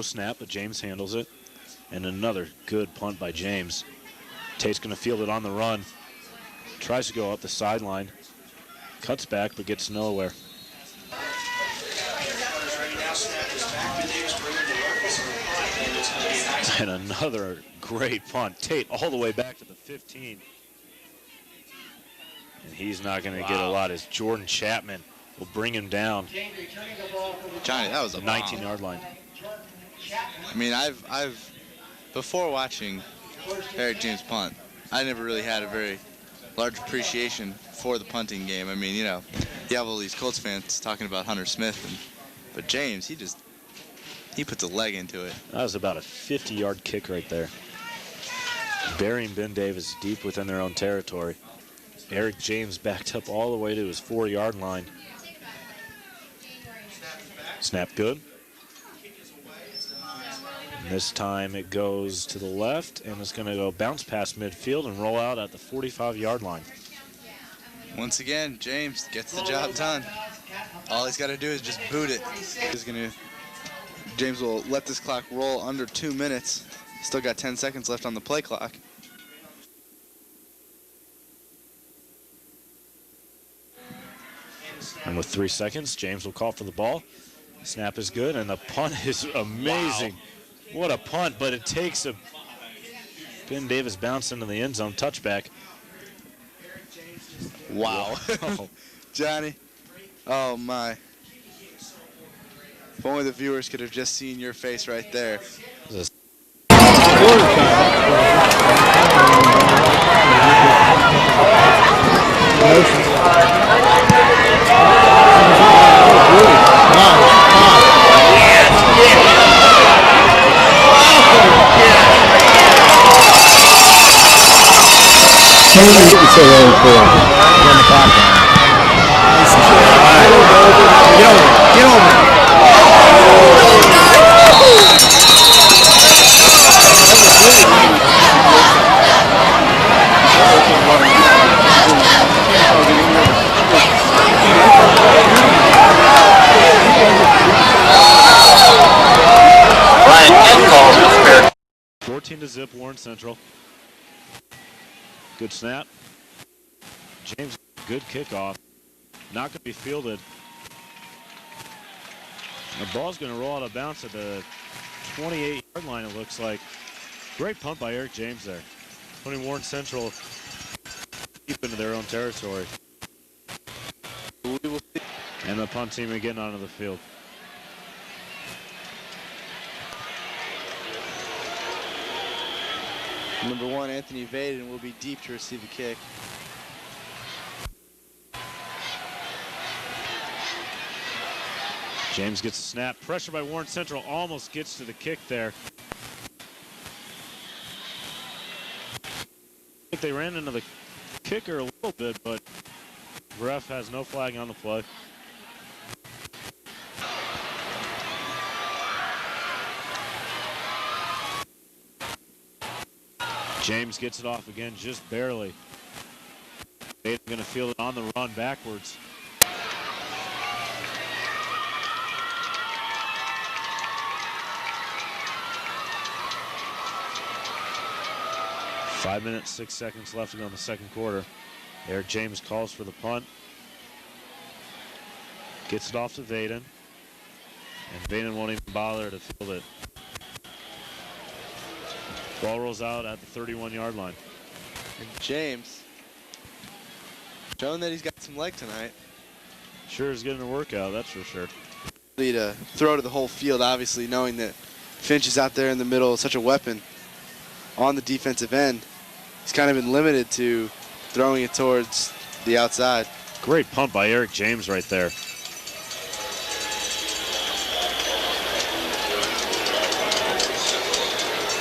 low snap, but James handles it. And another good punt by James. Tate's going to field it on the run. Tries to go up the sideline. Cuts back, but gets nowhere. And another great punt. Tate all the way back to the 15. And he's not going to get a lot as Jordan Chapman will bring him down. Johnny, that was a 19-yard line. I mean, I've before watching Eric James punt, I never really had a very large appreciation for the punting game. I mean, you know, you have all these Colts fans talking about Hunter Smith, but James, he puts a leg into it. That was about a 50-yard kick right there. Burying Ben Davis deep within their own territory. Eric James backed up all the way to his 4-yard line. Snap good. And this time it goes to the left, and it's going to go bounce past midfield and roll out at the 45-yard line. Once again, James gets the job done. All he's got to do is just boot it. James will let this clock roll under 2 minutes. Still got 10 seconds left on the play clock. And with 3 seconds, James will call for the ball. Snap is good, and the punt is amazing. Wow. What a punt, but it takes a Ben Davis bounce into the end zone touchback. Wow. Johnny, oh my. If only the viewers could have just seen your face right there. Get over. Right, 14-0 Warren Central. Good snap. James, good kickoff. Not going to be fielded. The ball's going to roll out of bounds at the 28-yard line, it looks like. Great punt by Eric James there. Putting Warren Central deep into their own territory. And the punt team again onto the field. Number 1, Anthony Vaden, will be deep to receive the kick. James gets a snap. Pressure by Warren Central, almost gets to the kick there. I think they ran into the kicker a little bit, but ref has no flag on the play. James gets it off again, just barely. They're going to field it on the run backwards. Five minutes, 6 seconds left to go in the second quarter. Eric James calls for the punt. Gets it off to Vaden. And Vaden won't even bother to field it. Ball rolls out at the 31-yard line. And James, showing that he's got some leg tonight. Sure is getting a workout, that's for sure. To throw to the whole field, obviously, knowing that Finch is out there in the middle, such a weapon on the defensive end. He's kind of been limited to throwing it towards the outside. Great punt by Eric James right there.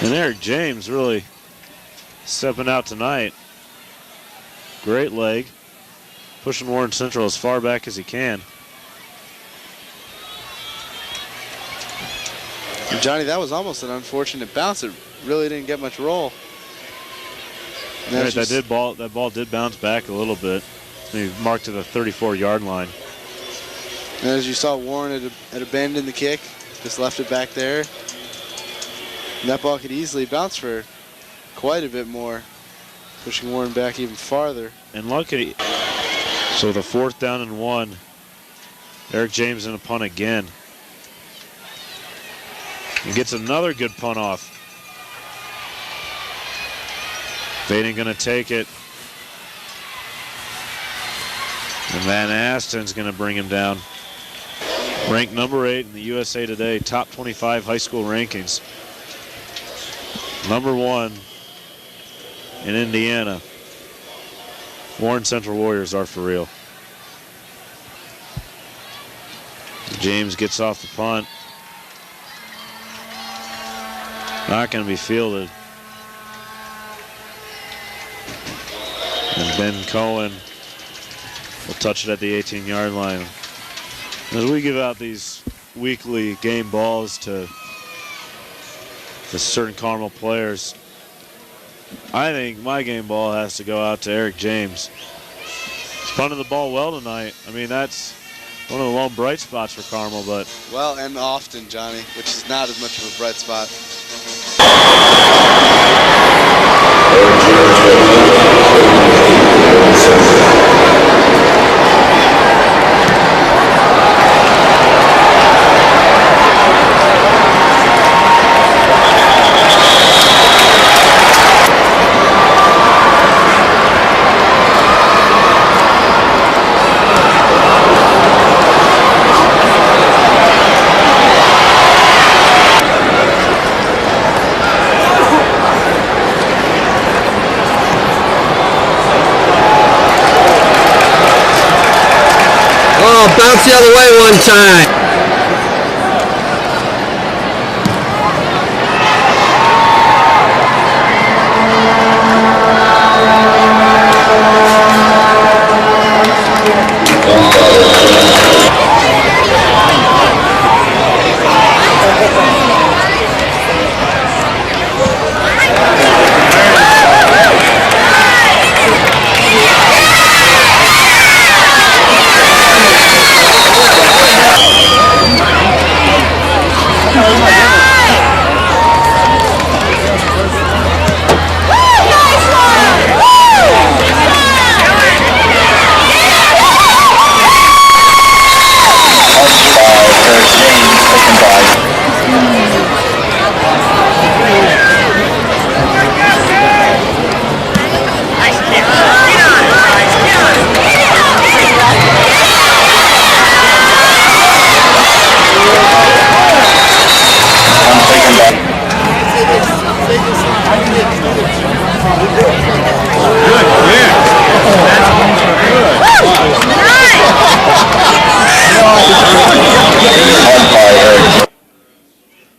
And Eric James really stepping out tonight. Great leg. Pushing Warren Central as far back as he can. And Johnny, that was almost an unfortunate bounce. It really didn't get much roll. Right, that ball did bounce back a little bit. He marked to the 34-yard line. And as you saw, Warren had abandoned the kick, just left it back there. And that ball could easily bounce for quite a bit more, pushing Warren back even farther. And lucky. So the 4th down and 1. Eric James in a punt again. He gets another good punt off. Fading gonna take it. And Van Asten's gonna bring him down. Ranked number 8 in the USA Today top 25 high school rankings. Number 1 in Indiana. Warren Central Warriors are for real. James gets off the punt. Not going to be fielded. And Ben Cohen will touch it at the 18-yard line. As we give out these weekly game balls to certain Carmel players, I think my game ball has to go out to Eric James. He's punted the ball well tonight. I mean, that's one of the lone bright spots for Carmel, but... Well, and often, Johnny, which is not as much of a bright spot. Bounce the other way one time.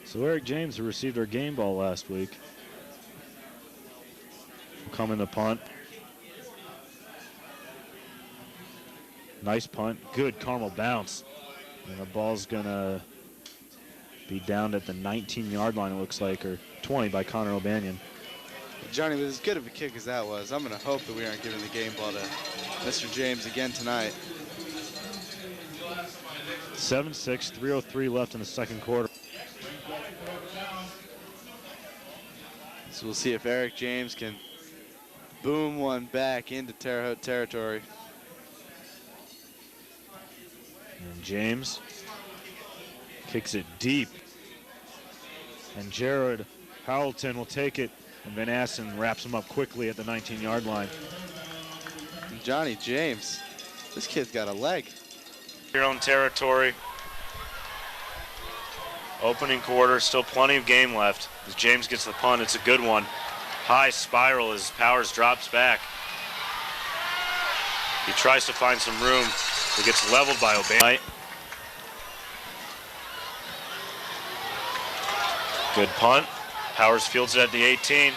So Eric James, who received our game ball last week, will come in the punt. Nice punt. Good Carmel bounce. And the ball's going to be down at the 19-yard line, it looks like, or 20 by Connor O'Banion. Johnny, with as good of a kick as that was, I'm going to hope that we aren't giving the game ball to Mr. James again tonight. 7-6, 3:03 left in the second quarter. So we'll see if Eric James can boom one back into Terre Haute territory. And James kicks it deep. And Jared Howelton will take it. And Van Asten wraps him up quickly at the 19-yard line. And Johnny James, this kid's got a leg. Your own territory. Opening quarter, still plenty of game left. As James gets the punt, it's a good one. High spiral as Powers drops back. He tries to find some room. It gets leveled by O'Banion. Good punt. Powers fields it at the 18.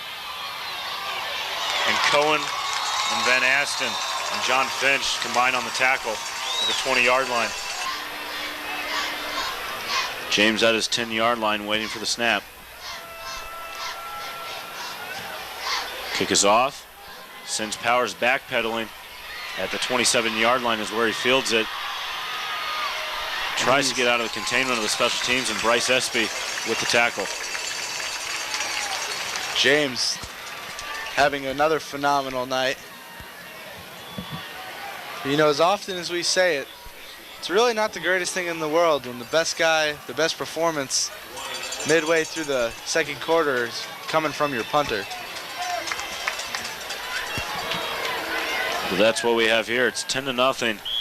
And Cohen and Van Asten and John Finch combine on the tackle at the 20-yard line. James at his 10-yard line waiting for the snap. Kick is off. Sends Powers backpedaling at the 27-yard line is where he fields it. Tries to get out of the containment of the special teams, and Bryce Espy with the tackle. James having another phenomenal night. You know, as often as we say it, it's really not the greatest thing in the world when the best guy, the best performance midway through the second quarter is coming from your punter. Well, that's what we have here. It's 10-0.